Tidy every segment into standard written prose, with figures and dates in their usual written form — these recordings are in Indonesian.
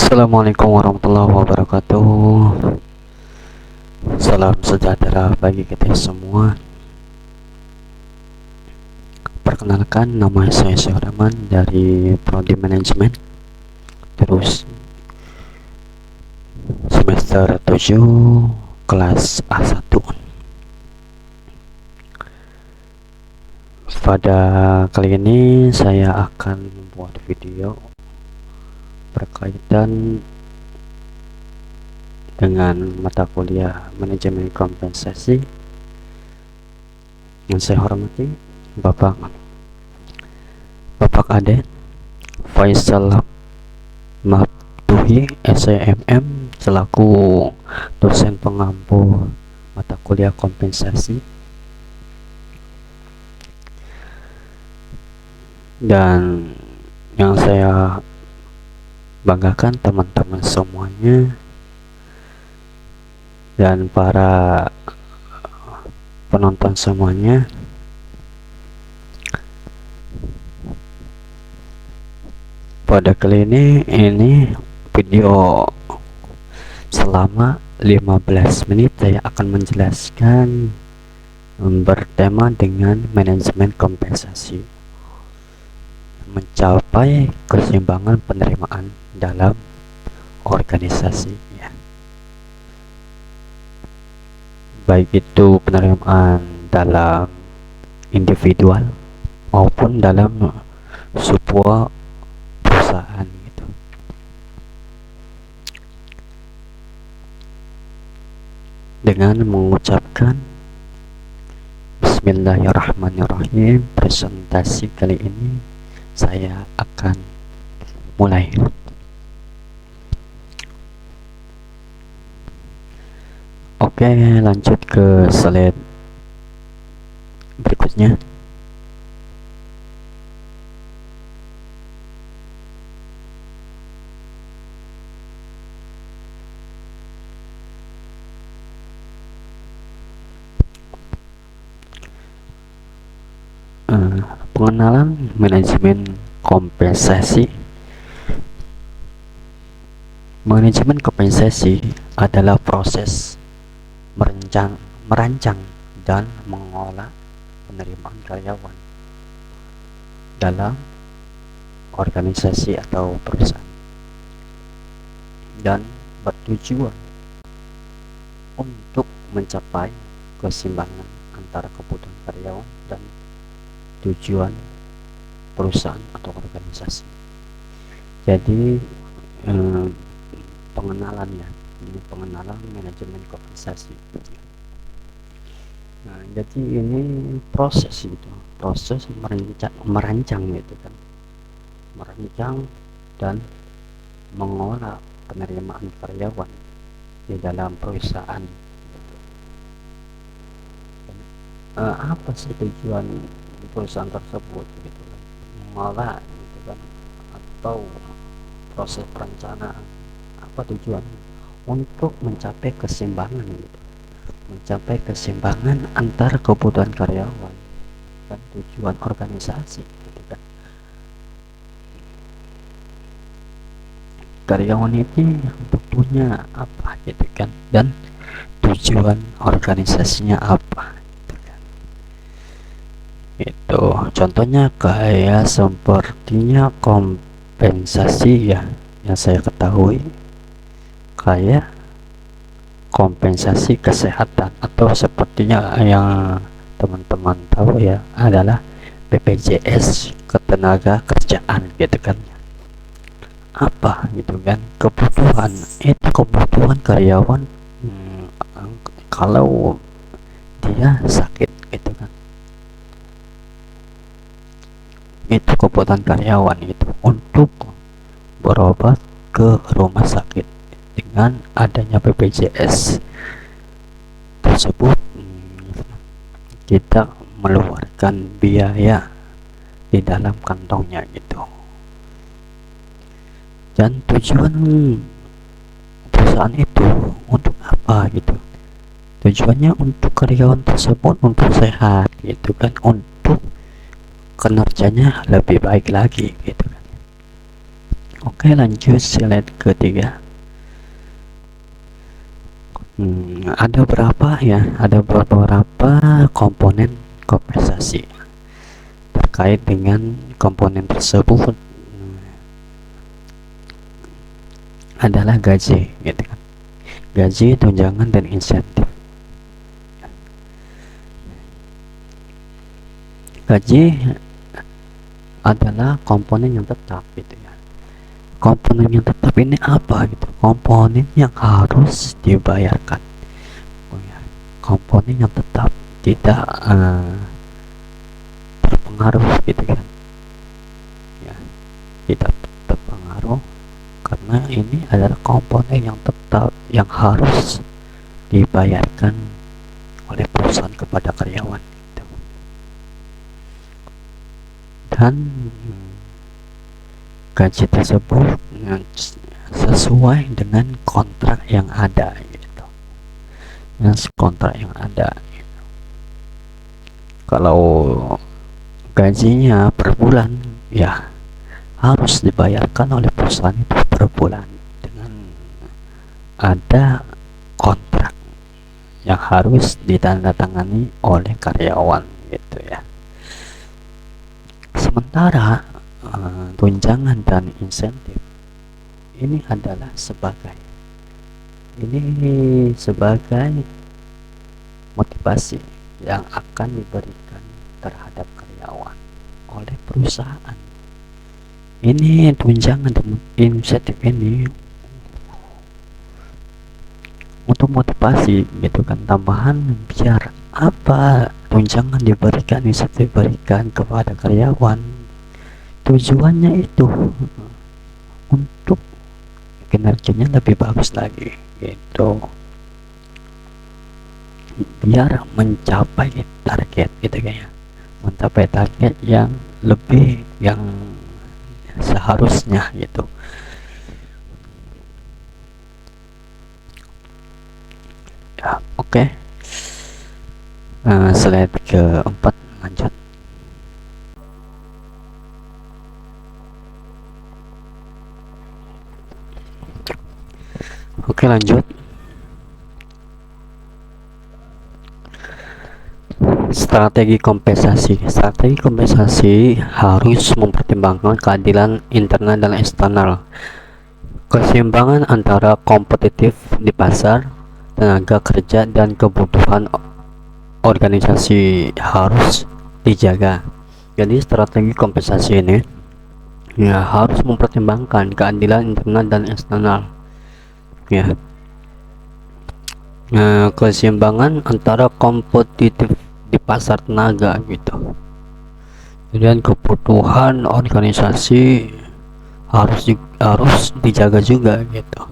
Assalamualaikum warahmatullahi wabarakatuh. Salam sejahtera bagi kita semua. Perkenalkan, nama saya Syahraman dari Prodi Manajemen, terus semester 7 kelas A1. Pada kali ini saya akan membuat video berkaitan dengan mata kuliah manajemen kompensasi yang saya hormati Bapak Aden Faisal Mabtuhi SEMM selaku dosen pengampu mata kuliah kompensasi, dan yang saya banggakan teman-teman semuanya dan para penonton semuanya, pada kali ini video selama 15 menit saya akan menjelaskan bertema dengan manajemen kompensasi, mencapai keseimbangan penerimaan dalam organisasi, baik itu penerimaan dalam individual maupun dalam sebuah perusahaan gitu. Dengan mengucapkan Bismillahirrahmanirrahim, presentasi kali ini saya akan mulai. Oke, lanjut ke slide berikutnya. Pengenalan manajemen kompensasi. Manajemen kompensasi adalah proses merancang dan mengolah penerimaan karyawan dalam organisasi atau perusahaan, dan bertujuan untuk mencapai keseimbangan antara kebutuhan karyawan dan tujuan perusahaan atau organisasi. Jadi pengenalannya, ini pengenalan manajemen kompensasi. Nah, jadi ini proses merancang gitu kan, merancang dan mengolah penerimaan karyawan di dalam perusahaan. Apa sih tujuan perusahaan tersebut gitu kan, mengolah gitu kan, atau proses perencanaan, apa tujuan untuk mencapai keseimbangan gitu, mencapai keseimbangan antara kebutuhan karyawan dan tujuan organisasi gitu kan. Karyawan ini butuhnya apa gitu kan, dan tujuan organisasinya apa gitu kan. Itu contohnya kayak sepertinya kompensasi ya, yang saya ketahui kayak kompensasi kesehatan, atau sepertinya yang teman-teman tahu ya adalah BPJS ketenaga kerjaan gitu kan. Apa gitu kan, kebutuhan karyawan kalau dia sakit gitu kan, itu kebutuhan karyawan itu untuk berobat ke rumah sakit. Dengan adanya BPJS tersebut, kita mengeluarkan biaya di dalam kantongnya gitu. Dan tujuan perusahaan itu untuk apa gitu, tujuannya untuk karyawan tersebut untuk sehat gitu kan, untuk kinerjanya lebih baik lagi gitu kan. Oke, lanjut slide ketiga. Ada beberapa komponen kompensasi. Terkait dengan komponen tersebut adalah gaji, gitu kan. Gaji, tunjangan, dan insentif. Gaji adalah komponen yang tetap, gitu ya. Komponen yang tetap ini apa gitu? Komponen yang harus dibayarkan. Komponen yang tetap, tidak terpengaruh, gitu kan ya, tidak terpengaruh, karena ini adalah komponen yang tetap yang harus dibayarkan oleh perusahaan kepada karyawan gitu. Dan gaji tersebut sesuai dengan kontrak yang ada gitu, kontrak yang ada gitu. Kalau gajinya per bulan, ya harus dibayarkan oleh perusahaan itu per bulan dengan ada kontrak yang harus ditandatangani oleh karyawan gitu ya. Sementara tunjangan dan insentif ini adalah sebagai motivasi yang akan diberikan terhadap karyawan oleh perusahaan. Ini tunjangan dan insentif ini untuk motivasi gitu kan, tambahan biar apa tunjangan diberikan, insentif diberikan kepada karyawan, tujuannya itu untuk kinerjanya lebih bagus lagi gitu, biar mencapai target gitu kayaknya, mencapai target yang lebih yang seharusnya gitu. Ya, oke. Slide keempat, lanjut. Oke, lanjut. Strategi kompensasi harus mempertimbangkan keadilan internal dan eksternal, keseimbangan antara kompetitif di pasar, tenaga kerja, dan kebutuhan organisasi harus dijaga. Jadi strategi kompensasi ini ya harus mempertimbangkan keadilan internal dan eksternal ya. Keseimbangan antara kompetitif di pasar tenaga gitu, dan kebutuhan organisasi harus dijaga juga gitu.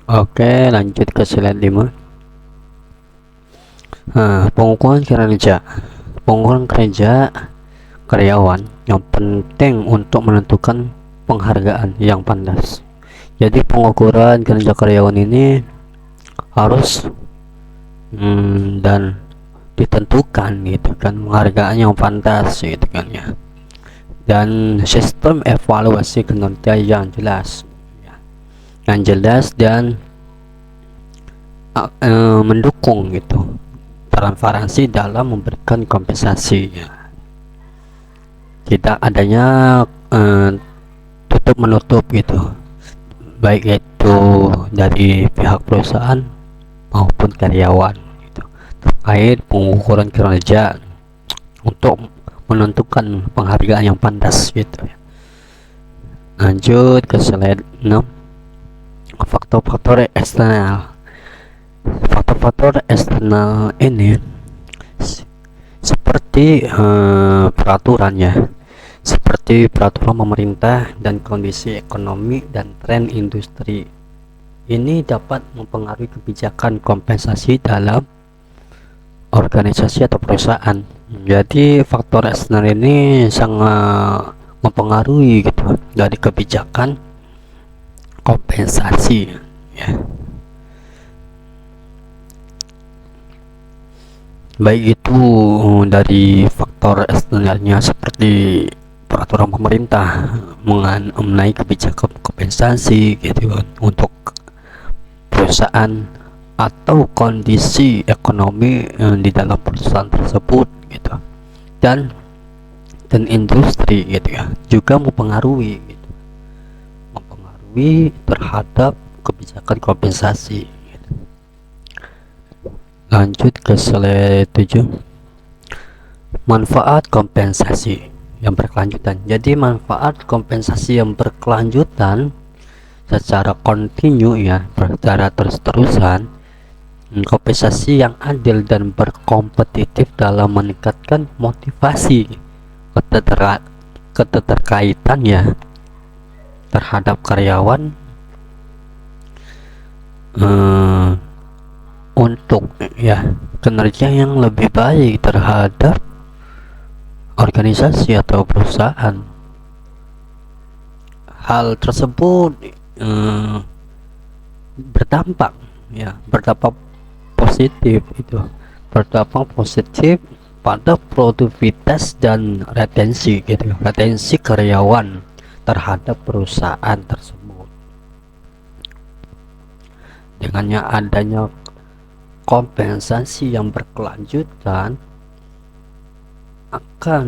Oke, lanjut ke slide 5. Pengukuran kerja karyawan yang penting untuk menentukan penghargaan yang pantas. Jadi pengukuran kerja karyawan ini harus dan ditentukan gitu kan, penghargaan yang pantas gitu kan ya, dan sistem evaluasi kinerja yang jelas dan mendukung gitu transparansi dalam memberikan kompensasi ya. Tidak adanya tutup menutup gitu, baik itu dari pihak perusahaan maupun karyawan gitu, terkait pengukuran kinerja untuk menentukan penghargaan yang pantas gitu. Lanjut ke slide 6. Faktor-faktor eksternal. Faktor-faktor eksternal ini seperti peraturannya, seperti peraturan pemerintah dan kondisi ekonomi dan tren industri. Ini dapat mempengaruhi kebijakan kompensasi dalam organisasi atau perusahaan. Jadi faktor eksternal ini sangat mempengaruhi gitu dari kebijakan kompensasi ya. Baik itu dari faktor eksternalnya seperti peraturan pemerintah mengenai kebijakan kompensasi gitu kan, untuk perusahaan atau kondisi ekonomi di dalam perusahaan tersebut gitu, dan industri gitu ya, juga mempengaruhi gitu, terhadap kebijakan kompensasi gitu. Lanjut ke slide 7, manfaat kompensasi yang berkelanjutan. Jadi manfaat kompensasi yang berkelanjutan secara kontinu ya, secara terus-terusan, kompensasi yang adil dan berkompetitif dalam meningkatkan motivasi keterkaitan ya terhadap karyawan untuk ya kinerja yang lebih baik terhadap organisasi atau perusahaan. Hal tersebut berdampak positif pada produktivitas dan retensi gitu, retensi karyawan terhadap perusahaan tersebut. Dengannya adanya kompensasi yang berkelanjutan akan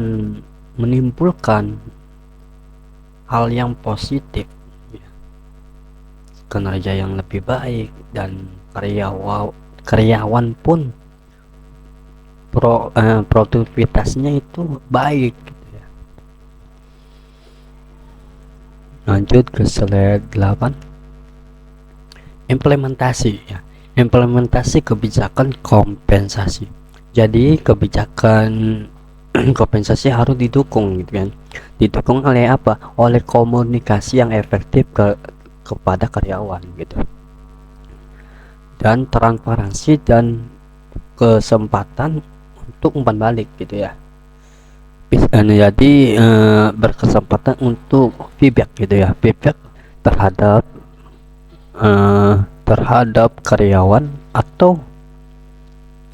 menimbulkan hal yang positif ya, kinerja yang lebih baik, dan karyawan pun produktivitasnya itu baik gitu ya. Lanjut ke slide 8, implementasi ya, implementasi kebijakan kompensasi. Jadi kebijakan kompensasi harus didukung gitu kan, didukung oleh apa? Oleh komunikasi yang efektif kepada karyawan gitu, dan transparansi dan kesempatan untuk umpan balik gitu ya. Jadi berkesempatan untuk feedback gitu ya, feedback terhadap karyawan atau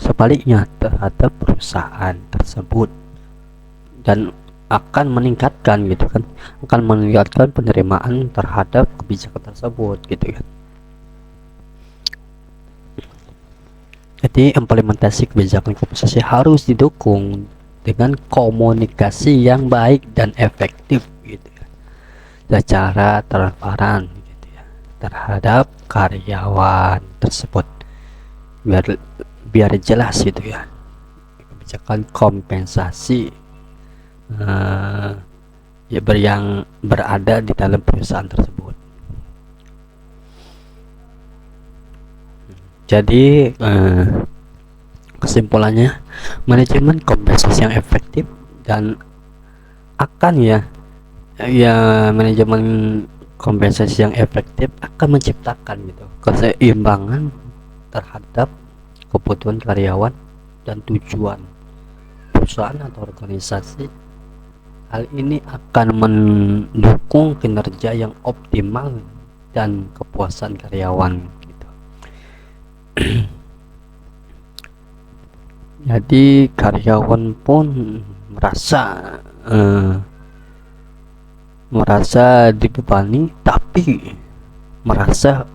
sebaliknya terhadap perusahaan tersebut, dan akan meningkatkan gitu kan, akan meningkatkan penerimaan terhadap kebijakan tersebut gitu kan. Jadi implementasi kebijakan kompensasi harus didukung dengan komunikasi yang baik dan efektif gitu ya, secara transparan gitu ya terhadap karyawan tersebut, biar jelas gitu ya kebijakan kompensasi yang berada di dalam perusahaan tersebut. Jadi kesimpulannya, manajemen kompensasi yang efektif dan akan manajemen kompensasi yang efektif akan menciptakan gitu keseimbangan terhadap kebutuhan karyawan dan tujuan perusahaan atau organisasi. Hal ini akan mendukung kinerja yang optimal dan kepuasan karyawan gitu. Jadi karyawan pun merasa dibebani, tapi merasa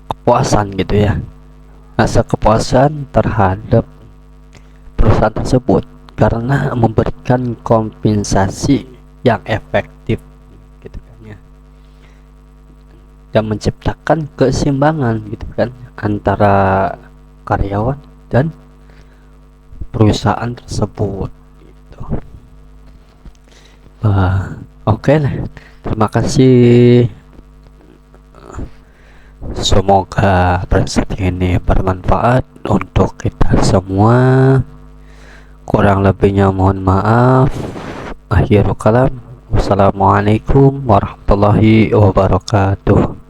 kepuasan gitu ya, rasa kepuasan terhadap perusahaan tersebut karena memberikan kompensasi yang efektif gitu kan ya, dan menciptakan keseimbangan gitu kan antara karyawan dan perusahaan tersebut gitu. Oke lah, terima kasih. Semoga presentasi ini bermanfaat untuk kita semua. Kurang lebihnya mohon maaf. Akhirul kalam. Wassalamualaikum warahmatullahi wabarakatuh.